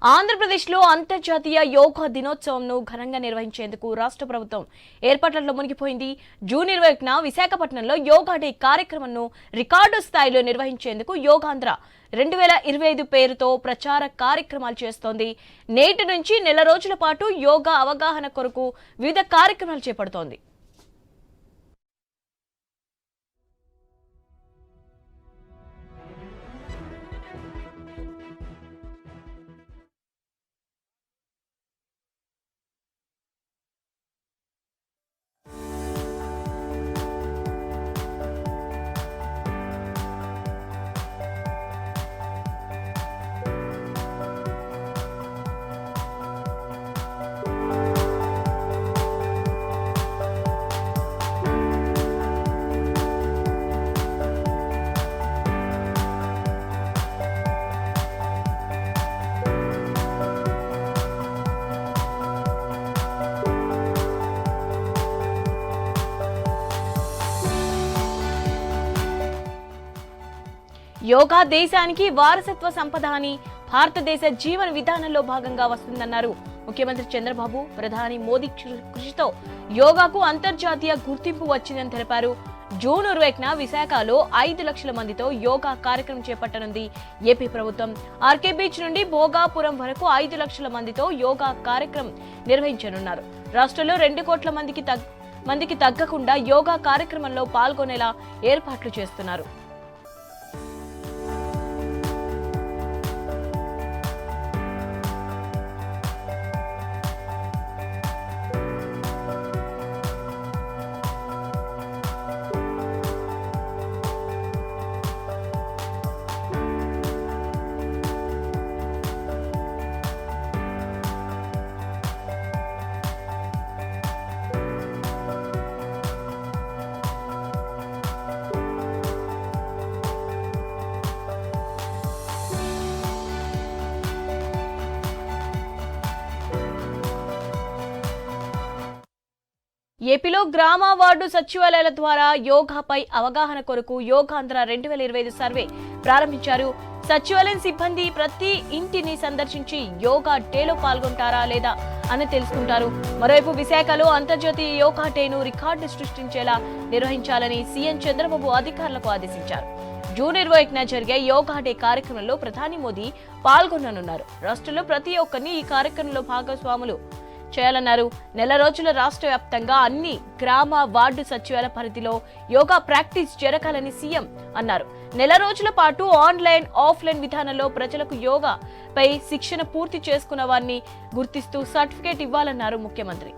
ఆంధ్రప్రదేశ్లో అంతర్జాతీయ యోగా దినోత్సవంను ఘనంగా నిర్వహించేందుకు రాష్ట్ర ప్రభుత్వం ఏర్పాట్లలో మునిగిపోయింది. జూన్ 21న విశాఖపట్నంలో యోగా డే కార్యక్రమంను రికార్డు స్థాయిలో నిర్వహించేందుకు యోగాంధ్ర 2025 పేరుతో ప్రచార కార్యక్రమాలు చేస్తోంది. నేటి నుంచి నెల రోజుల పాటు యోగా అవగాహన కొరకు వివిధ కార్యక్రమాలు చేపడుతోంది. యోగా దేశానికి వారసత్వ సంపద అని భారతదేశ జీవన విధానంలో భాగంగా వస్తుందన్నారు ముఖ్యమంత్రి చంద్రబాబు. ప్రధాని మోదీ కృషితో యోగాకు అంతర్జాతీయ గుర్తింపు వచ్చిందని తెలిపారు. జూన్ 21న విశాఖలో 5 లక్షల మందితో యోగా కార్యక్రమం చేపట్టనుంది ఏపీ ప్రభుత్వం. ఆర్కే బీచ్ నుండి భోగాపురం వరకు 5 లక్షల మందితో యోగా కార్యక్రమం నిర్వహించనున్నారు. రాష్ట్రంలో 2 కోట్ల మందికి తగ్గకుండా యోగా కార్యక్రమంలో పాల్గొనేలా ఏర్పాట్లు చేస్తున్నారు. ఏపీలో గ్రామ వార్డు సచివాలయాల ద్వారా యోగాపై అవగాహన కొరకు యోగాంధ్ర 2025 సర్వే ప్రారంభించారు. సచివాలయం సిబ్బంది ప్రతి ఇంటిని సందర్శించి యోగా డేలో పాల్గొంటారా లేదా అని తెలుసుకుంటారు. మరోవైపు విశాఖలో అంతర్జాతీయ యోగా డేను రికార్డు సృష్టించేలా నిర్వహించాలని సీఎం చంద్రబాబు అధికారులకు ఆదేశించారు. జూన్ 21న జరిగే యోగా డే కార్యక్రమంలో ప్రధాని మోదీ పాల్గొననున్నారు. రాష్ట్రంలో ప్రతి ఒక్కరిని ఈ కార్యక్రమంలో భాగస్వాములు చేయాలన్నారు. నెల రోజుల రాష్ట్ర వ్యాప్తంగా అన్ని గ్రామ వార్డు సచివాలయ పరిధిలో యోగా ప్రాక్టీస్ జరగాలని సీఎం అన్నారు. నెల రోజుల పాటు ఆన్లైన్ ఆఫ్లైన్ విధానంలో ప్రజలకు యోగా పై శిక్షణ పూర్తి చేసుకున్న వారిని గుర్తిస్తూ సర్టిఫికేట్ ఇవ్వాలన్నారు ముఖ్యమంత్రి.